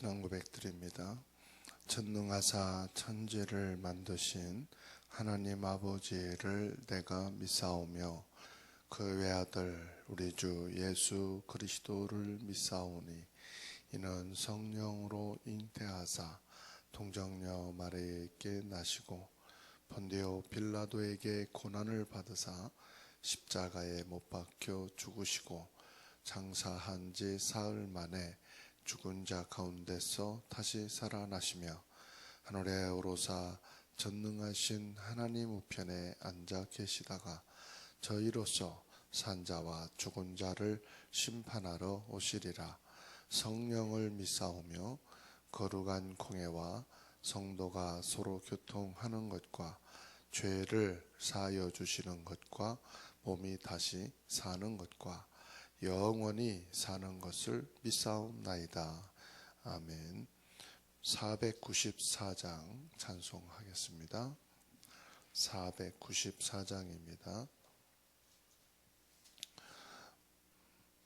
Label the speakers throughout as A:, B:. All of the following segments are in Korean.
A: 신앙 고백드립니다. 전능하사 천지를 만드신 하나님 아버지를 내가 믿사오며 그 외아들 우리 주 예수 그리스도를 믿사오니 이는 성령으로 잉태하사 동정녀 마리아에게 나시고 본디오 빌라도에게 고난을 받으사 십자가에 못 박혀 죽으시고 장사한 지 사흘 만에 죽은 자 가운데서 다시 살아나시며 하늘에 오르사 전능하신 하나님 우편에 앉아 계시다가 저희로서 산자와 죽은 자를 심판하러 오시리라. 성령을 믿사오며 거룩한 공회와 성도가 서로 교통하는 것과 죄를 사하여 주시는 것과 몸이 다시 사는 것과 영원히 사는 것을 믿사옵나이다. 아멘. 494장 찬송하겠습니다. 494장입니다.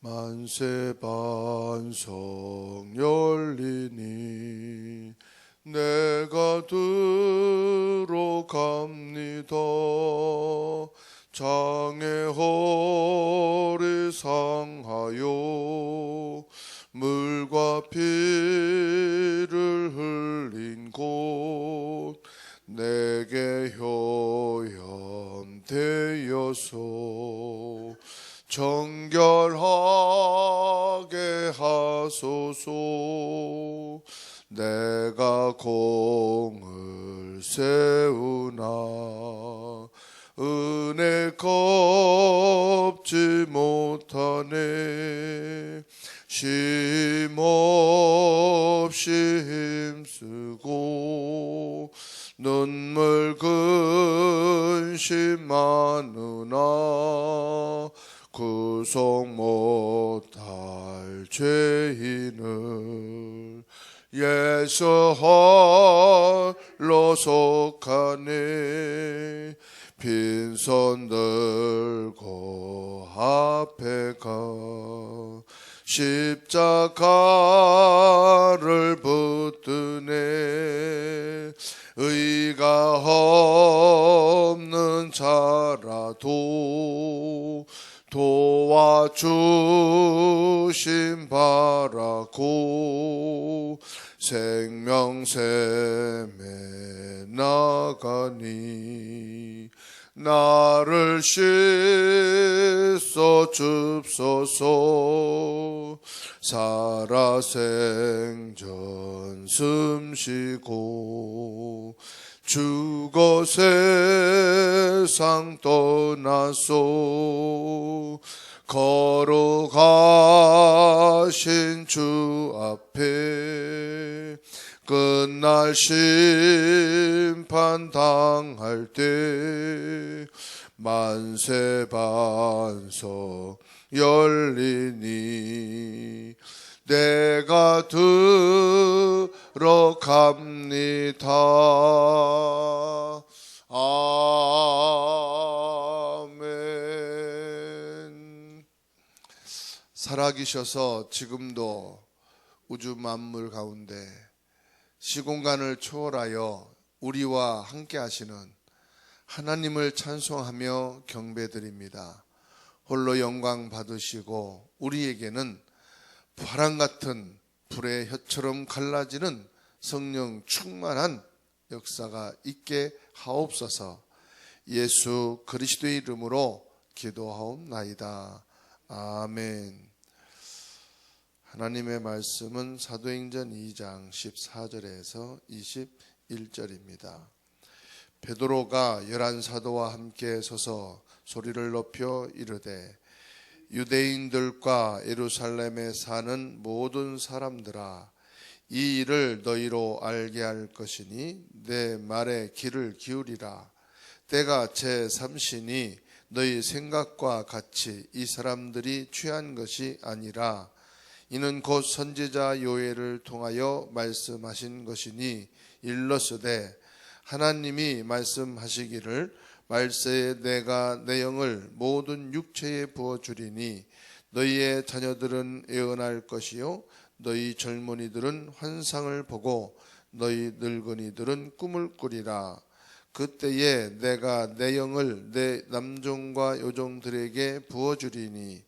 A: 만세 반석 열리니 내가 들어갑니다. 장의 허리 상하여 물과 피를 흘린 곳 내게 효염되어서 정결하게 하소서. 내가 공을 세우나 은혜 갚지 못하네. 쉼없이 힘쓰고 눈물 근심 많으나 구속 못할 죄인을 예수 홀로 속하네. 빈손 들고 앞에 가 십자가를 붙드네. 의가 없는 자라도 도와주심 바라고 생명샘에 나가니 나를 씻어 줍소서. 살아생전 숨쉬고 죽어 세상 떠나서 걸어가신 주 앞에 끝날 심판 당할 때 만세 반석 열리니 내가 들어갑니다. 아멘. 살아계셔서 지금도 우주 만물 가운데 시공간을 초월하여 우리와 함께 하시는 하나님을 찬송하며 경배드립니다. 홀로 영광 받으시고 우리에게는 바람 같은 불의 혀처럼 갈라지는 성령 충만한 역사가 있게 하옵소서. 예수 그리스도의 이름으로 기도하옵나이다. 아멘. 하나님의 말씀은 사도행전 2장 14절에서 21절입니다. 베드로가 11사도와 함께 서서 소리를 높여 이르되 유대인들과 예루살렘에 사는 모든 사람들아, 이 일을 너희로 알게 할 것이니 내 말에 귀를 기울이라. 때가 제3시니 너희 생각과 같이 이 사람들이 취한 것이 아니라 이는 곧 선지자 요엘을 통하여 말씀하신 것이니 일러스되 하나님이 말씀하시기를 말세에 내가 내 영을 모든 육체에 부어주리니 너희의 자녀들은 예언할 것이요 너희 젊은이들은 환상을 보고 너희 늙은이들은 꿈을 꾸리라. 그때에 내가 내 영을 내 남종과 여종들에게 부어주리니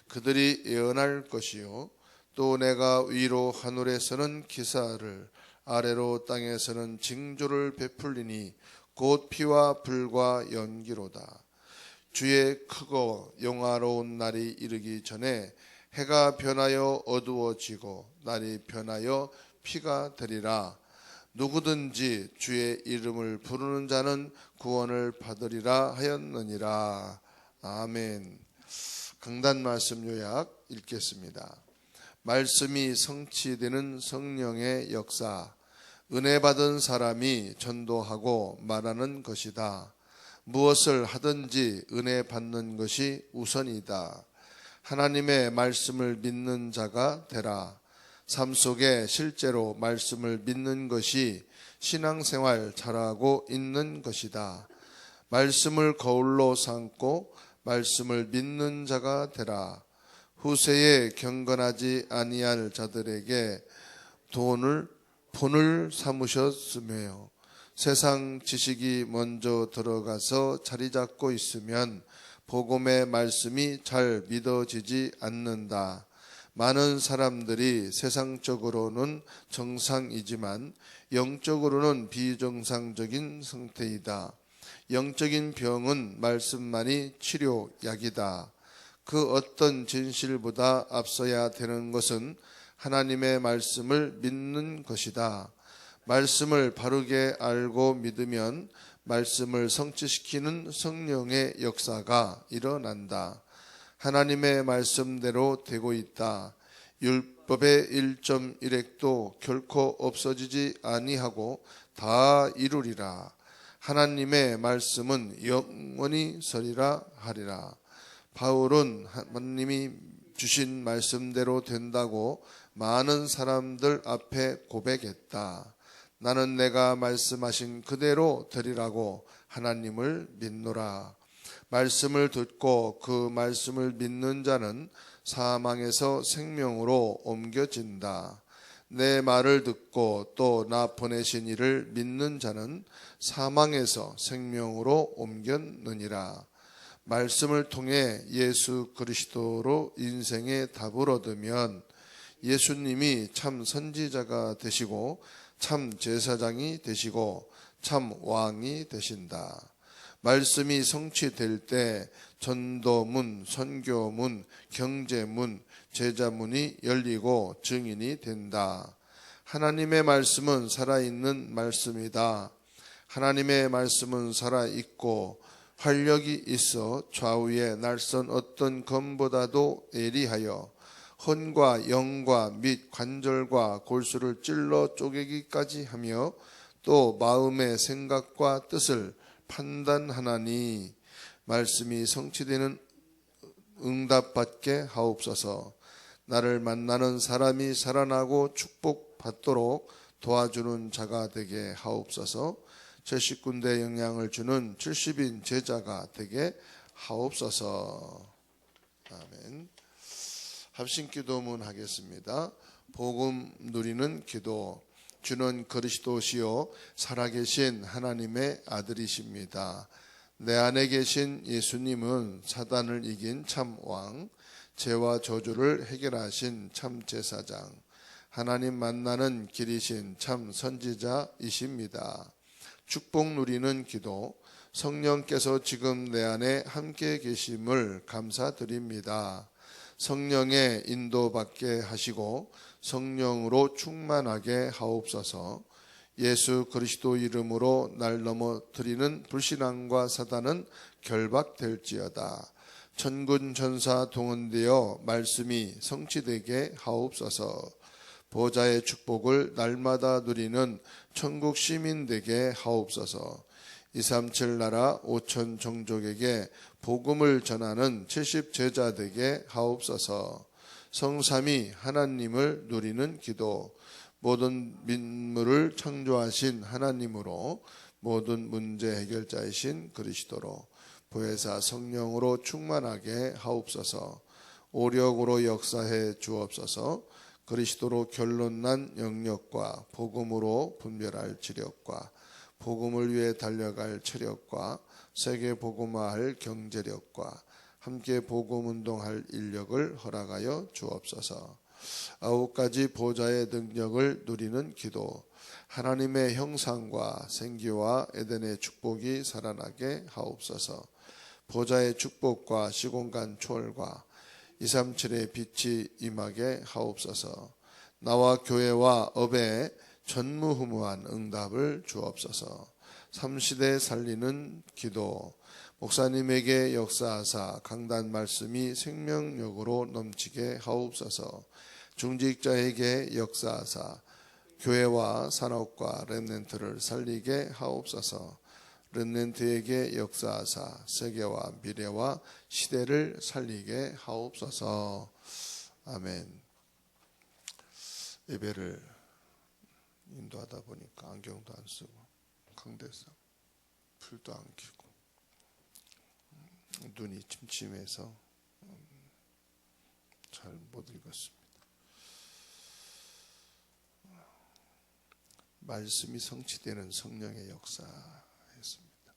A: 그들이 예언할 것이요 또 내가 위로 하늘에서는 기사를 아래로 땅에서는 징조를 베풀리니 곧 피와 불과 연기로다. 주의 크고 영화로운 날이 이르기 전에 해가 변하여 어두워지고 날이 변하여 피가 되리라. 누구든지 주의 이름을 부르는 자는 구원을 받으리라 하였느니라. 아멘. 강단 말씀 요약 읽겠습니다. 말씀이 성취되는 성령의 역사. 은혜 받은 사람이 전도하고 말하는 것이다. 무엇을 하든지 은혜 받는 것이 우선이다. 하나님의 말씀을 믿는 자가 되라. 삶 속에 실제로 말씀을 믿는 것이 신앙생활 잘하고 있는 것이다. 말씀을 거울로 삼고 말씀을 믿는 자가 되라. 후세에 경건하지 아니할 자들에게 본을 삼으셨으며 세상 지식이 먼저 들어가서 자리 잡고 있으면 복음의 말씀이 잘 믿어지지 않는다. 많은 사람들이 세상적으로는 정상이지만 영적으로는 비정상적인 상태이다. 영적인 병은 말씀만이 치료약이다. 그 어떤 진실보다 앞서야 되는 것은 하나님의 말씀을 믿는 것이다. 말씀을 바르게 알고 믿으면 말씀을 성취시키는 성령의 역사가 일어난다. 하나님의 말씀대로 되고 있다. 율법의 1.1획도 결코 없어지지 아니하고 다 이루리라. 하나님의 말씀은 영원히 서리라 하리라. 바울은 하나님이 주신 말씀대로 된다고 많은 사람들 앞에 고백했다. 나는 내가 말씀하신 그대로 되리라고 하나님을 믿노라. 말씀을 듣고 그 말씀을 믿는 자는 사망에서 생명으로 옮겨진다. 내 말을 듣고 또 나 보내신 이를 믿는 자는 사망에서 생명으로 옮겼느니라. 말씀을 통해 예수 그리스도로 인생의 답을 얻으면 예수님이 참 선지자가 되시고 참 제사장이 되시고 참 왕이 되신다. 말씀이 성취될 때 전도문, 선교문, 경제문, 제자문이 열리고 증인이 된다. 하나님의 말씀은 살아있는 말씀이다. 하나님의 말씀은 살아있고 활력이 있어 좌우의 날선 어떤 검보다도 예리하여 혼과 영과 및 관절과 골수를 찔러 쪼개기까지 하며 또 마음의 생각과 뜻을 판단하나니 말씀이 성취되는 응답받게 하옵소서. 나를 만나는 사람이 살아나고 축복받도록 도와주는 자가 되게 하옵소서. 70군데 영향을 주는 70인 제자가 되게 하옵소서. 아멘. 합심기도문 하겠습니다. 복음 누리는 기도. 주는 그리스도시요 살아계신 하나님의 아들이십니다. 내 안에 계신 예수님은 사단을 이긴 참 왕, 죄와 저주를 해결하신 참 제사장, 하나님 만나는 길이신 참 선지자이십니다. 축복 누리는 기도. 성령께서 지금 내 안에 함께 계심을 감사드립니다. 성령의 인도받게 하시고 성령으로 충만하게 하옵소서. 예수 그리스도 이름으로 날 넘어뜨리는 불신앙과 사단은 결박될지어다. 천군 천사 동원되어 말씀이 성취되게 하옵소서. 보좌의 축복을 날마다 누리는 천국 시민 되게 하옵소서. 237 나라 5천 종족에게 복음을 전하는 70 제자 되게 하옵소서. 성삼위 하나님을 누리는 기도. 모든 민물을 창조하신 하나님으로 모든 문제 해결자이신 그리스도로 보혜사 성령으로 충만하게 하옵소서. 오력으로 역사해 주옵소서. 그리스도로 결론난 영역과 복음으로 분별할 지력과 복음을 위해 달려갈 체력과 세계 복음화할 경제력과 함께 복음 운동할 인력을 허락하여 주옵소서. 9가지 보좌의 능력을 누리는 기도, 하나님의 형상과 생기와 에덴의 축복이 살아나게 하옵소서. 보좌의 축복과 시공간 초월과 237의 빛이 임하게 하옵소서. 나와 교회와 업에 전무후무한 응답을 주옵소서. 3시대 살리는 기도, 목사님에게 역사하사 강단 말씀이 생명력으로 넘치게 하옵소서. 중직자에게 역사하사 교회와 산업과 렘넌트를 살리게 하옵소서. 렘넌트에게 역사하사 세계와 미래와 시대를 살리게 하옵소서. 아멘. 예배를 인도하다 보니까 안경도 안 쓰고 강대상 풀도 안 켜고 눈이 침침해서 잘 못 읽었습니다. 말씀이 성취되는 성령의 역사였습니다.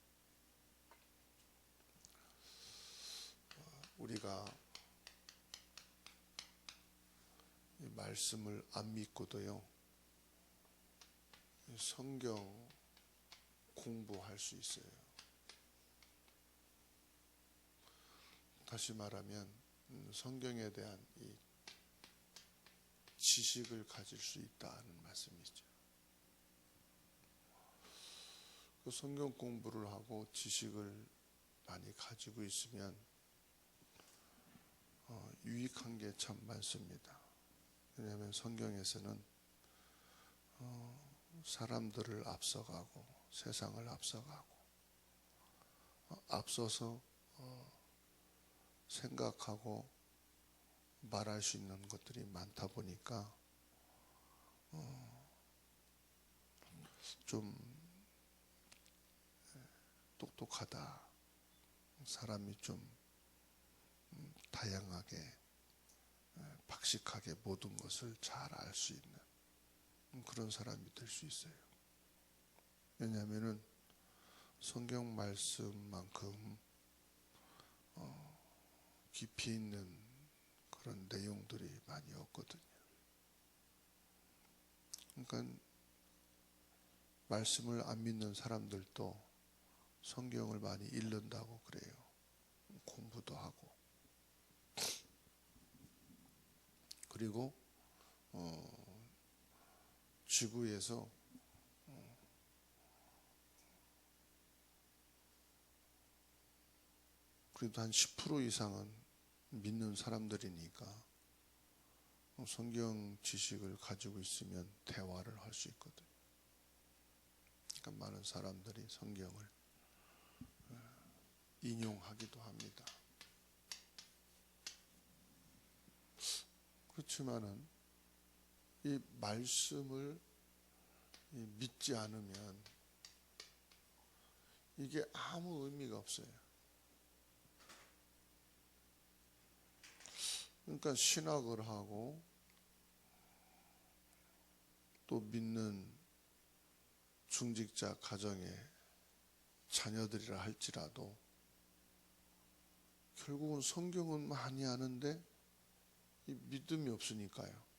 A: 우리가 이 말씀을 안 믿고도요, 성경 공부할 수 있어요. 다시 말하면 성경에 대한 이 지식을 가질 수 있다는 말씀이죠. 그 성경 공부를 하고 지식을 많이 가지고 있으면 유익한 게 참 많습니다. 왜냐하면 성경에서는 사람들을 앞서가고 세상을 앞서가고 앞서서 생각하고 말할 수 있는 것들이 많다 보니까 좀 똑똑하다, 사람이 좀 다양하게 박식하게 모든 것을 잘 알 수 있는 그런 사람이 될 수 있어요. 왜냐하면은 성경 말씀만큼 깊이 있는 그런 내용들이 많이 없거든요. 그러니까 말씀을 안 믿는 사람들도 성경을 많이 읽는다고 그래요. 공부도 하고. 그리고 지구에서 그래도 한 10% 이상은 믿는 사람들이니까 성경 지식을 가지고 있으면 대화를 할 수 있거든요. 그러니까 많은 사람들이 성경을 인용하기도 합니다. 그렇지만은 이 말씀을 믿지 않으면 이게 아무 의미가 없어요. 그러니까 신학을 하고 또 믿는 중직자 가정의 자녀들이라 할지라도 결국은 성경은 많이 아는데 이 믿음이 없으니까요.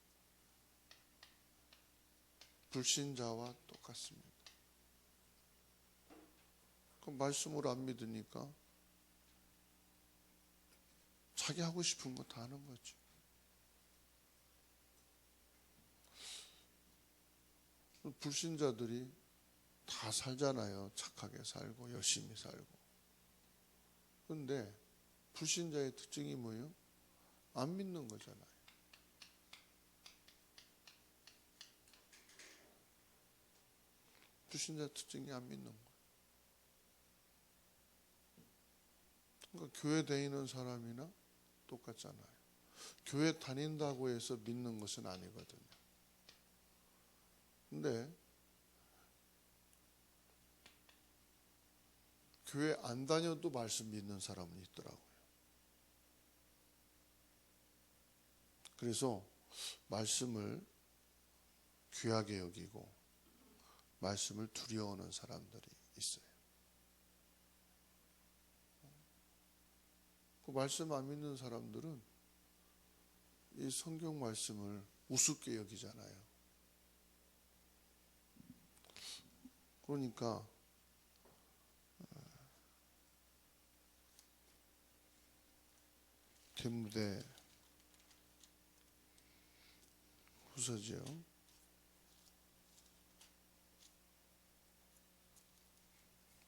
A: 불신자와 똑같습니다. 그 말씀을 안 믿으니까 자기 하고 싶은 거 다 하는 거죠. 불신자들이 다 살잖아요. 착하게 살고 열심히 살고. 그런데 불신자의 특징이 뭐예요? 안 믿는 거잖아요. 불신자 특징이 안 믿는 거예요. 그러니까 교회 다니는 사람이나 똑같잖아요. 교회 다닌다고 해서 믿는 것은 아니거든요. 근데 교회 안 다녀도 말씀 믿는 사람은 있더라고요. 그래서 말씀을 귀하게 여기고 말씀을 두려워하는 사람들이 있어요. 그 말씀 안 믿는 사람들은 이 성경 말씀을 우습게 여기잖아요. 그러니까 디모데 후서죠.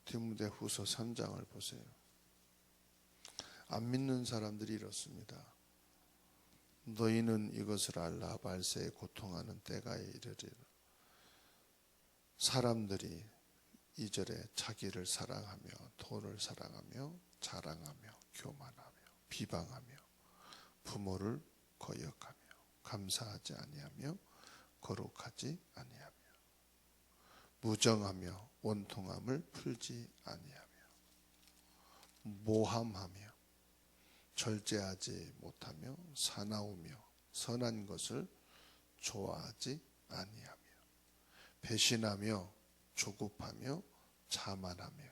A: 디모데 후서 3장을 보세요. 안 믿는 사람들이 이렇습니다. 너희는 이것을 알라. 발세에 고통하는 때가 이르리라. 사람들이 2절에 자기를 사랑하며 돈을 사랑하며 자랑하며 교만하며 비방하며 부모를 거역하며 감사하지 아니하며 거룩하지 아니하며 무정하며 원통함을 풀지 아니하며 모함하며 절제하지 못하며 사나우며 선한 것을 좋아하지 아니하며 배신하며 조급하며 자만하며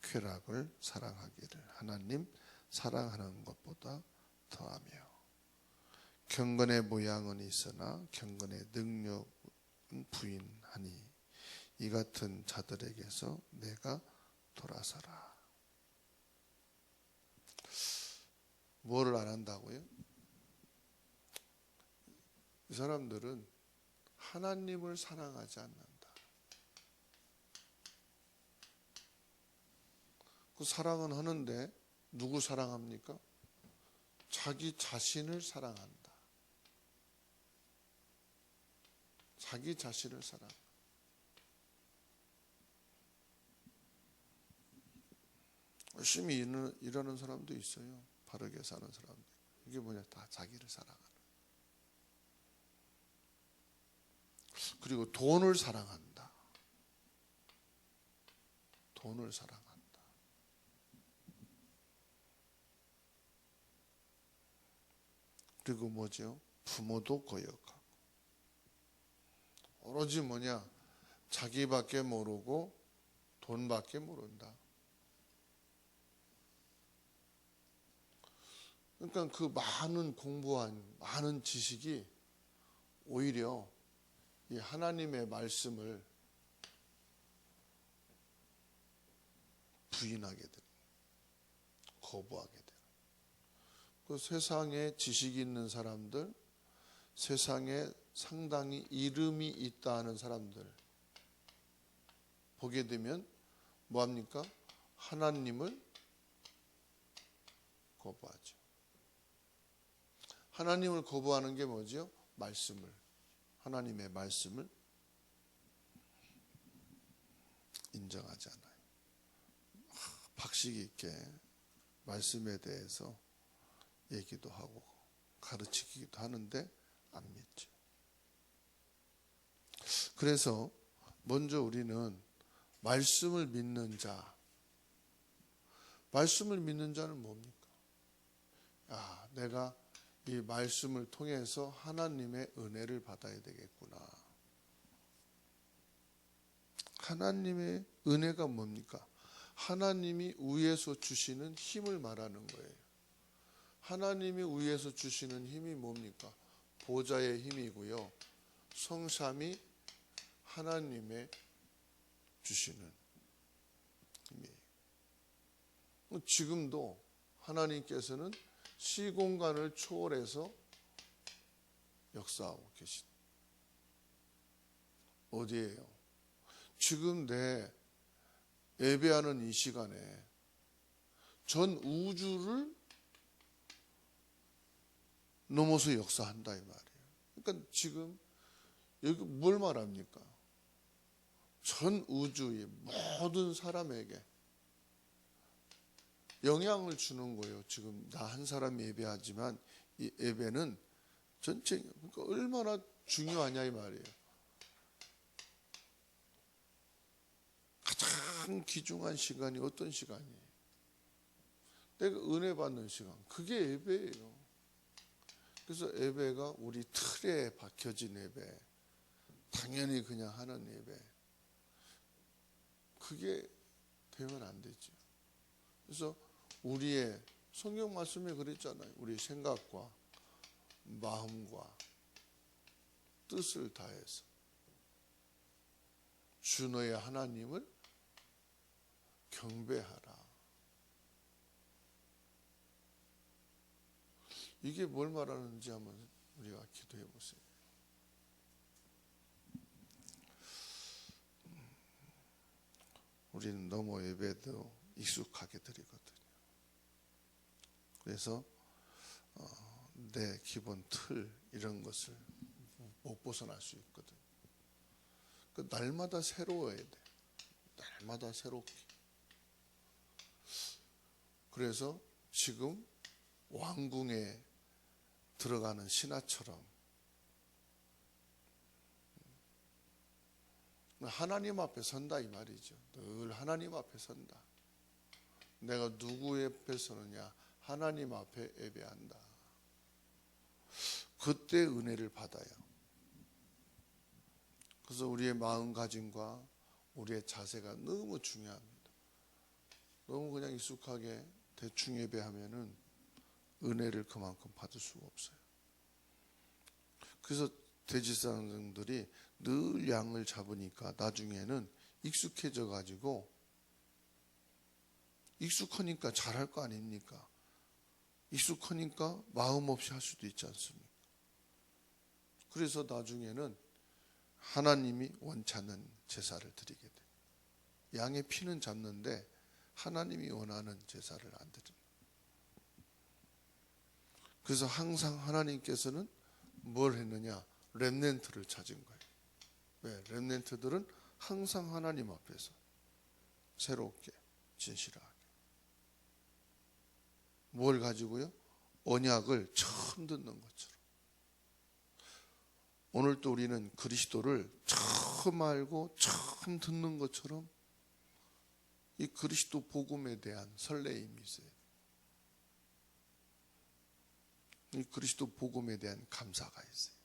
A: 쾌락을 사랑하기를 하나님 사랑하는 것보다 더하며 경건의 모양은 있으나 경건의 능력은 부인하니 이 같은 자들에게서 내가 돌아서라. 뭐를 안 한다고요? 이 사람들은 하나님을 사랑하지 않는다. 그 사랑은 하는데 누구 사랑합니까? 자기 자신을 사랑한다. 자기 자신을 사랑한다. 열심히 일하는 사람도 있어요. 바르게 사는 사람도. 이게 뭐냐? 다 자기를 사랑하는. 그리고 돈을 사랑한다. 돈을 사랑한다. 그리고 뭐죠? 부모도 거역하고. 오로지 뭐냐? 자기밖에 모르고 돈밖에 모른다. 그러니까 그 많은 공부한 많은 지식이 오히려 이 하나님의 말씀을 부인하게 되는, 거부하게 되는. 그 세상에 지식이 있는 사람들, 세상에 상당히 이름이 있다 하는 사람들 보게 되면 뭐합니까? 하나님을 거부하죠. 하나님을 거부하는 게 뭐죠? 말씀을, 하나님의 말씀을 인정하지 않아요. 박식 있게 말씀에 대해서 얘기도 하고 가르치기도 하는데 안 믿죠. 그래서 먼저 우리는 말씀을 믿는 자, 말씀을 믿는 자는 뭡니까? 내가 이 말씀을 통해서 하나님의 은혜를 받아야 되겠구나. 하나님의 은혜가 뭡니까? 하나님이 위에서 주시는 힘을 말하는 거예요. 하나님이 위에서 주시는 힘이 뭡니까? 보좌의 힘이고요. 성삼위 하나님의 주시는 힘이에요. 지금도 하나님께서는 시공간을 초월해서 역사하고 계신. 어디예요? 지금 내 예배하는 이 시간에 전 우주를 넘어서 역사한다 이 말이에요. 그러니까 지금 여기 뭘 말합니까? 전 우주의 모든 사람에게 영향을 주는 거예요. 지금 나 한 사람이 예배하지만 이 예배는 전체, 그러니까 얼마나 중요하냐 이 말이에요. 가장 귀중한 시간이 어떤 시간이에요? 내가 은혜 받는 시간. 그게 예배예요. 그래서 예배가 우리 틀에 박혀진 예배, 당연히 그냥 하는 예배, 그게 되면 안 되죠. 그래서 우리의 성경 말씀에 그랬잖아요. 우리 생각과 마음과 뜻을 다해서 주 너의 하나님을 경배하라. 이게 뭘 말하는지 한번 우리가 기도해 보세요. 우리는 너무 예배도 익숙하게 드리거든요. 그래서 내 기본 틀 이런 것을 못 벗어날 수 있거든. 그 날마다 새로워야 돼. 날마다 새롭게. 그래서 지금 왕궁에 들어가는 신하처럼 하나님 앞에 선다 이 말이죠. 늘 하나님 앞에 선다. 내가 누구 앞에 서느냐? 하나님 앞에 예배한다. 그때 은혜를 받아요. 그래서 우리의 마음가짐과 우리의 자세가 너무 중요합니다. 너무 그냥 익숙하게 대충 예배하면은 은혜를 그만큼 받을 수가 없어요. 그래서 돼지사장들이 늘 양을 잡으니까 나중에는 익숙해져 가지고, 익숙하니까 잘할 거 아닙니까? 익숙하니까 마음 없이 할 수도 있지 않습니까? 그래서 나중에는 하나님이 원치 않는 제사를 드리게 돼요. 양의 피는 잡는데 하나님이 원하는 제사를 안 드립니다. 그래서 항상 하나님께서는 뭘 했느냐? 렘넌트를 찾은 거예요. 왜? 렘넌트들은 항상 하나님 앞에서 새롭게 진실하게. 뭘 가지고요? 언약을 처음 듣는 것처럼. 오늘도 우리는 그리스도를 처음 알고 처음 듣는 것처럼 이 그리스도 복음에 대한 설레임이 있어요. 이 그리스도 복음에 대한 감사가 있어요.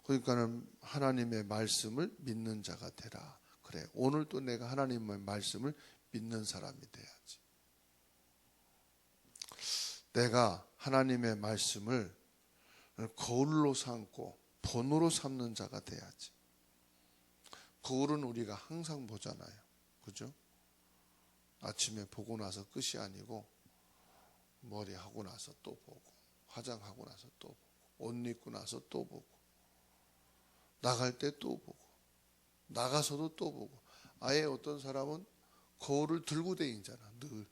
A: 그러니까는 하나님의 말씀을 믿는 자가 되라. 그래, 오늘도 내가 하나님의 말씀을 믿는 사람이 돼야지. 내가 하나님의 말씀을 거울로 삼고 본으로 삼는 자가 돼야지. 거울은 우리가 항상 보잖아요. 그죠? 아침에 보고 나서 끝이 아니고 머리하고 나서 또 보고, 화장하고 나서 또 보고, 옷 입고 나서 또 보고, 나갈 때 또 보고, 나가서도 또 보고. 아예 어떤 사람은 거울을 들고 다니잖아, 늘.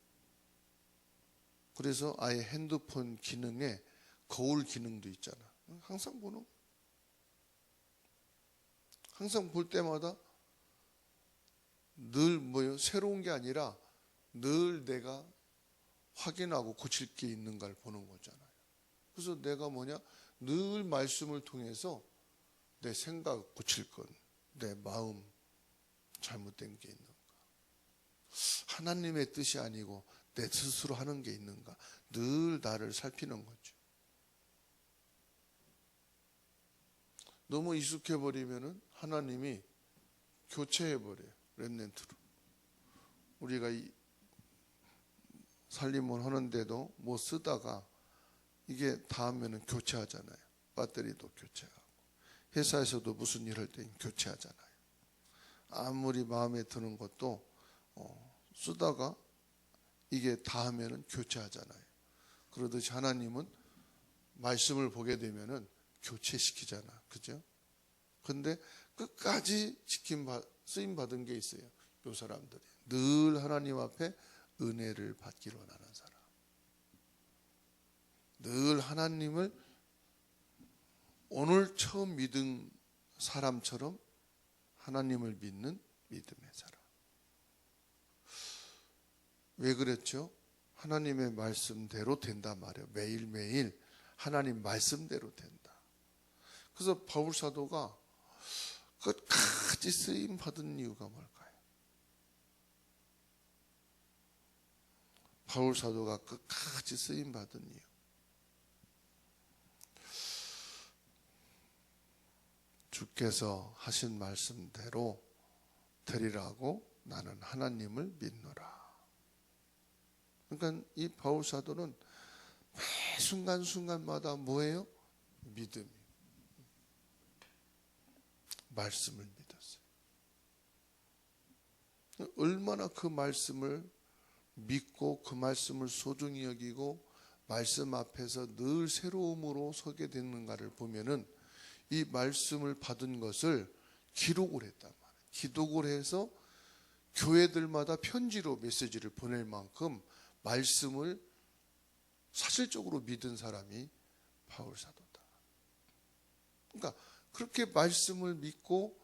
A: 그래서 아예 핸드폰 기능에 거울 기능도 있잖아. 항상 보는, 항상 볼 때마다 늘 뭐요? 새로운 게 아니라 늘 내가 확인하고 고칠 게 있는가를 보는 거잖아요. 그래서 내가 뭐냐? 늘 말씀을 통해서 내 생각 고칠 건, 내 마음 잘못된 게 있는가, 하나님의 뜻이 아니고 내 스스로 하는 게 있는가, 늘 나를 살피는 거죠. 너무 익숙해버리면은 하나님이 교체해버려요. 렘넌트로. 우리가 이 살림을 하는데도 못 쓰다가 이게 닿으면은 교체하잖아요. 배터리도 교체하고, 회사에서도 무슨 일 할 때 교체하잖아요. 아무리 마음에 드는 것도 쓰다가 이게 닿으면은 교체하잖아요. 그러듯이 하나님은 말씀을 보게 되면은 교체시키잖아. 그죠? 근데 끝까지 쓰임 받은 게 있어요. 요 사람들이 늘 하나님 앞에 은혜를 받기로 하는 사람, 늘 하나님을 오늘 처음 믿은 사람처럼 하나님을 믿는 믿음의 사람. 왜 그랬죠? 하나님의 말씀대로 된단 말이에요. 매일매일 하나님 말씀대로 된다. 그래서 바울 사도가 끝까지 쓰임 받은 이유가 뭘까요? 바울 사도가 끝까지 쓰임 받은 이유. 주께서 하신 말씀대로 되리라고 나는 하나님을 믿노라. 그러니까 이 바울 사도는 매 순간순간마다 뭐예요? 믿음이. 말씀을 믿었어요. 얼마나 그 말씀을 믿고 그 말씀을 소중히 여기고 말씀 앞에서 늘 새로움으로 서게 됐는가를 보면은 이 말씀을 받은 것을 기록을 했단 말이에요. 기록을 해서 교회들마다 편지로 메시지를 보낼 만큼 말씀을 사실적으로 믿은 사람이 바울 사도다. 그러니까 그렇게 말씀을 믿고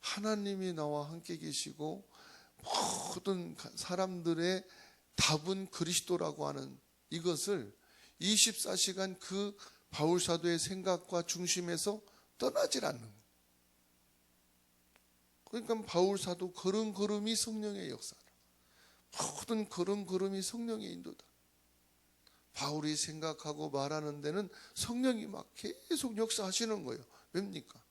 A: 하나님이 나와 함께 계시고 모든 사람들의 답은 그리스도라고 하는 이것을 24시간 그 바울 사도의 생각과 중심에서 떠나질 않는 거예요. 그러니까 바울 사도 걸음걸음이 성령의 역사다. 모든 걸음걸음이 성령의 인도다. 바울이 생각하고 말하는 데는 성령이 막 계속 역사하시는 거예요. 왜입니까?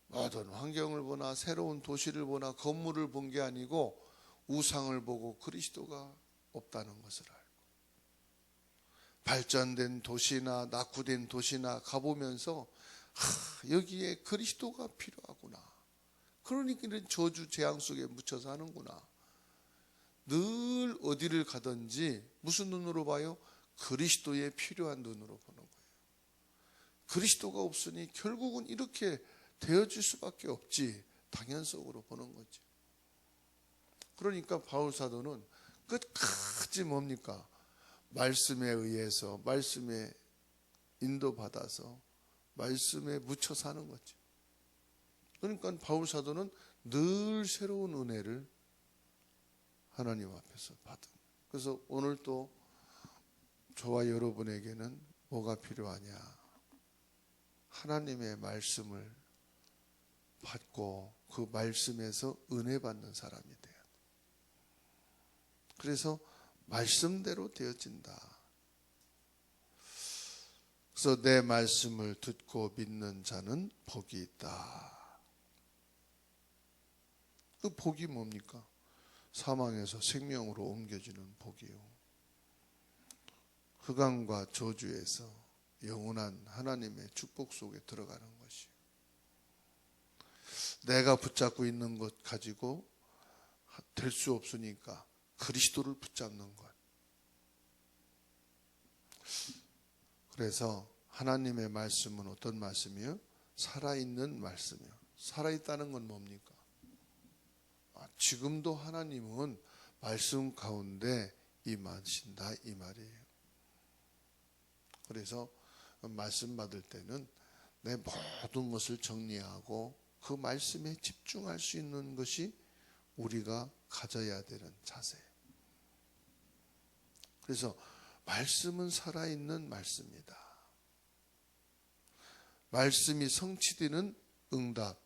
A: 모든 환경을 보나 새로운 도시를 보나 건물을 본 게 아니고 우상을 보고 그리스도가 없다는 것을 알고 발전된 도시나 낙후된 도시나 가보면서 여기에 그리스도가 필요하구나. 그러니까 이런 저주 재앙 속에 묻혀 사는구나. 늘 어디를 가든지 무슨 눈으로 봐요? 그리스도의 필요한 눈으로 보는 거예요. 그리스도가 없으니 결국은 이렇게 되어질 수밖에 없지. 당연성으로 보는 거지. 그러니까 바울 사도는 끝까지 뭡니까? 말씀에 의해서 말씀에 인도받아서 말씀에 묻혀 사는 거지. 그러니까 바울 사도는 늘 새로운 은혜를 하나님 앞에서 받은. 그래서 오늘 또 저와 여러분에게는 뭐가 필요하냐? 하나님의 말씀을 받고 그 말씀에서 은혜 받는 사람이 돼야 돼. 그래서 말씀대로 되어진다. 그래서 내 말씀을 듣고 믿는 자는 복이 있다. 그 복이 뭡니까? 사망에서 생명으로 옮겨지는 복이요. 흑암과 저주에서 영원한 하나님의 축복 속에 들어가는 것이요. 내가 붙잡고 있는 것 가지고 될 수 없으니까 그리스도를 붙잡는 것. 그래서 하나님의 말씀은 어떤 말씀이요? 살아있는 말씀이요. 살아있다는 건 뭡니까? 지금도 하나님은 말씀 가운데 임하신다 이 말이에요. 그래서 말씀 받을 때는 내 모든 것을 정리하고 그 말씀에 집중할 수 있는 것이 우리가 가져야 되는 자세. 그래서 말씀은 살아있는 말씀이다. 말씀이 성취되는 응답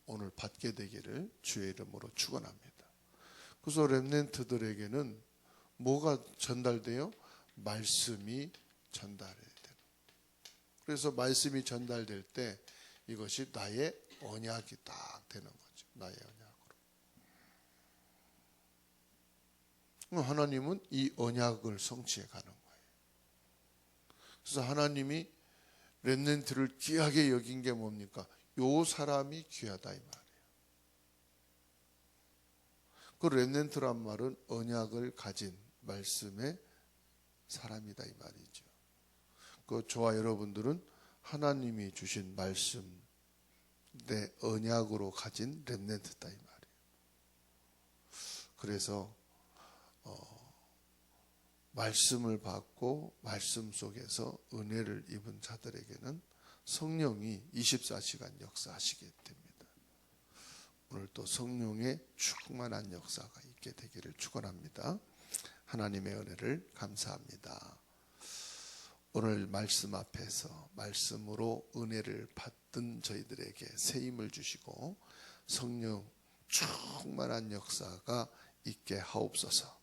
A: 오늘 받게 되기를 주의 이름으로 축원합니다. 그래서 렘넌트들에게는 뭐가 전달돼요? 말씀이 전달해야 돼요. 그래서 말씀이 전달될 때 이것이 나의 언약이 딱 되는 거죠. 나의 언약으로. 하나님은 이 언약을 성취해 가는 거예요. 그래서 하나님이 렘넌트를 귀하게 여긴 게 뭡니까? 요 사람이 귀하다 이 말이에요. 그 렘넌트란 말은 언약을 가진 말씀의 사람이다 이 말이죠. 그 저와 여러분들은 하나님이 주신 말씀 내 언약으로 가진 렘넌트다 이 말이에요. 그래서 말씀을 받고 말씀 속에서 은혜를 입은 자들에게는 성령이 24시간 역사하시게 됩니다. 오늘 또 성령의 충만한 역사가 있게 되기를 축원합니다. 하나님의 은혜를 감사합니다. 오늘 말씀 앞에서 말씀으로 은혜를 받은 저희들에게 새 힘을 주시고 성령 충만한 역사가 있게 하옵소서.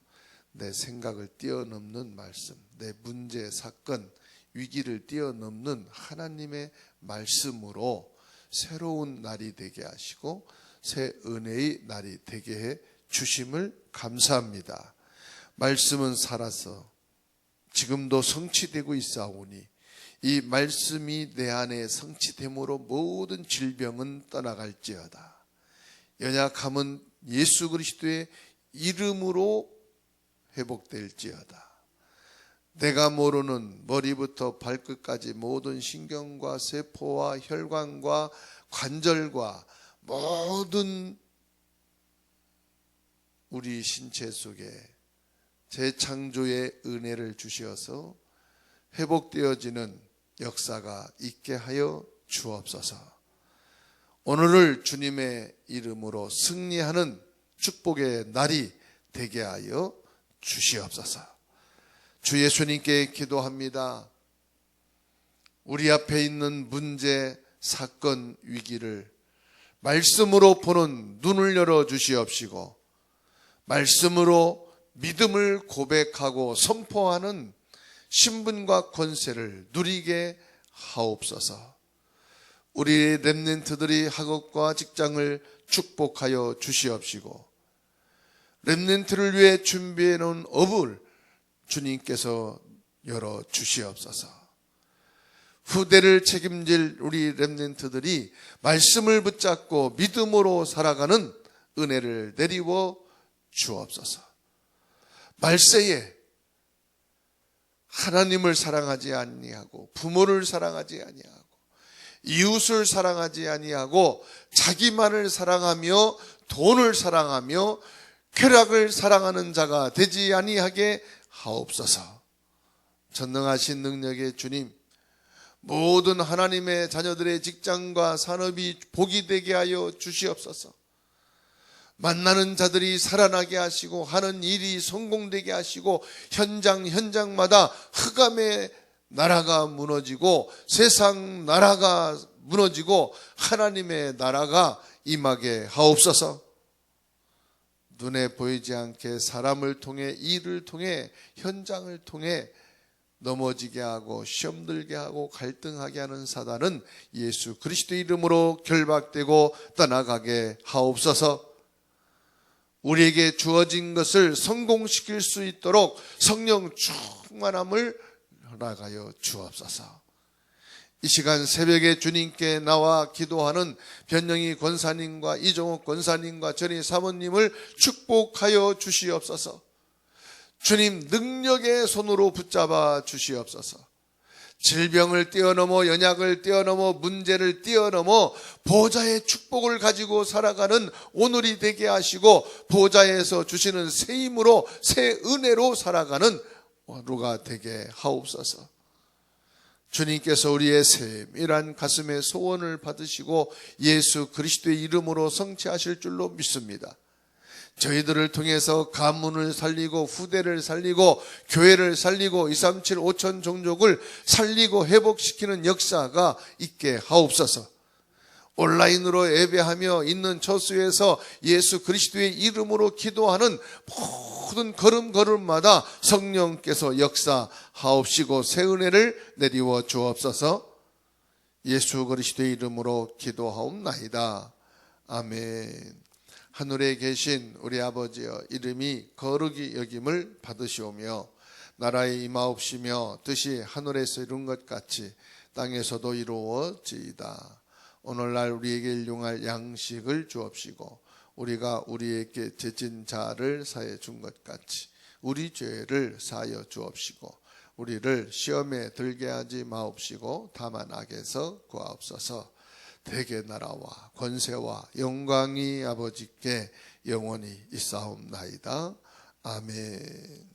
A: 내 생각을 뛰어넘는 말씀, 내 문제, 사건, 위기를 뛰어넘는 하나님의 말씀으로 새로운 날이 되게 하시고 새 은혜의 날이 되게 해 주심을 감사합니다. 말씀은 살아서 지금도 성취되고 있사오니 이 말씀이 내 안에 성취됨으로 모든 질병은 떠나갈지어다. 연약함은 예수 그리스도의 이름으로 회복될지어다. 내가 모르는 머리부터 발끝까지 모든 신경과 세포와 혈관과 관절과 모든 우리 신체 속에 재창조의 은혜를 주시어서 회복되어지는 역사가 있게 하여 주옵소서. 오늘을 주님의 이름으로 승리하는 축복의 날이 되게 하여 주시옵소서. 주 예수님께 기도합니다. 우리 앞에 있는 문제, 사건, 위기를 말씀으로 보는 눈을 열어 주시옵시고 말씀으로 믿음을 고백하고 선포하는 신분과 권세를 누리게 하옵소서. 우리 렘넌트들이 학업과 직장을 축복하여 주시옵시고 렘넌트를 위해 준비해 놓은 업을 주님께서 열어 주시옵소서. 후대를 책임질 우리 렘넌트들이 말씀을 붙잡고 믿음으로 살아가는 은혜를 내리워 주옵소서. 말세에 하나님을 사랑하지 아니하고 부모를 사랑하지 아니하고 이웃을 사랑하지 아니하고 자기만을 사랑하며 돈을 사랑하며 쾌락을 사랑하는 자가 되지 아니하게 하옵소서. 전능하신 능력의 주님, 모든 하나님의 자녀들의 직장과 산업이 복이 되게 하여 주시옵소서. 만나는 자들이 살아나게 하시고 하는 일이 성공되게 하시고 현장마다 흑암의 나라가 무너지고 세상 나라가 무너지고 하나님의 나라가 임하게 하옵소서. 눈에 보이지 않게 사람을 통해 일을 통해 현장을 통해 넘어지게 하고 시험 들게 하고 갈등하게 하는 사단은 예수 그리스도 이름으로 결박되고 떠나가게 하옵소서. 우리에게 주어진 것을 성공시킬 수 있도록 성령 충만함을 허락하여 주옵소서. 이 시간 새벽에 주님께 나와 기도하는 변영희 권사님과 이종옥 권사님과 전희 사모님을 축복하여 주시옵소서. 주님 능력의 손으로 붙잡아 주시옵소서. 질병을 뛰어넘어 연약을 뛰어넘어 문제를 뛰어넘어 보좌의 축복을 가지고 살아가는 오늘이 되게 하시고 보좌에서 주시는 새 힘으로 새 은혜로 살아가는 하루가 되게 하옵소서. 주님께서 우리의 세밀한 가슴의 소원을 받으시고 예수 그리스도의 이름으로 성취하실 줄로 믿습니다. 저희들을 통해서 가문을 살리고 후대를 살리고 교회를 살리고 237 5천 종족을 살리고 회복시키는 역사가 있게 하옵소서. 온라인으로 예배하며 있는 처소에서 예수 그리스도의 이름으로 기도하는 모든 걸음걸음마다 성령께서 역사하옵시고 새 은혜를 내리워 주옵소서. 예수 그리스도의 이름으로 기도하옵나이다. 아멘. 하늘에 계신 우리 아버지여, 이름이 거룩히 여김을 받으시오며 나라에 임하옵시며 뜻이 하늘에서 이룬 것 같이 땅에서도 이루어지이다. 오늘날 우리에게 일용할 양식을 주옵시고 우리가 우리에게 죄진 자를 사해 준 것 같이 우리 죄를 사하여 주옵시고 우리를 시험에 들게 하지 마옵시고 다만 악에서 구하옵소서. 대개 나라와 권세와 영광이 아버지께 영원히 있사옵나이다. 아멘.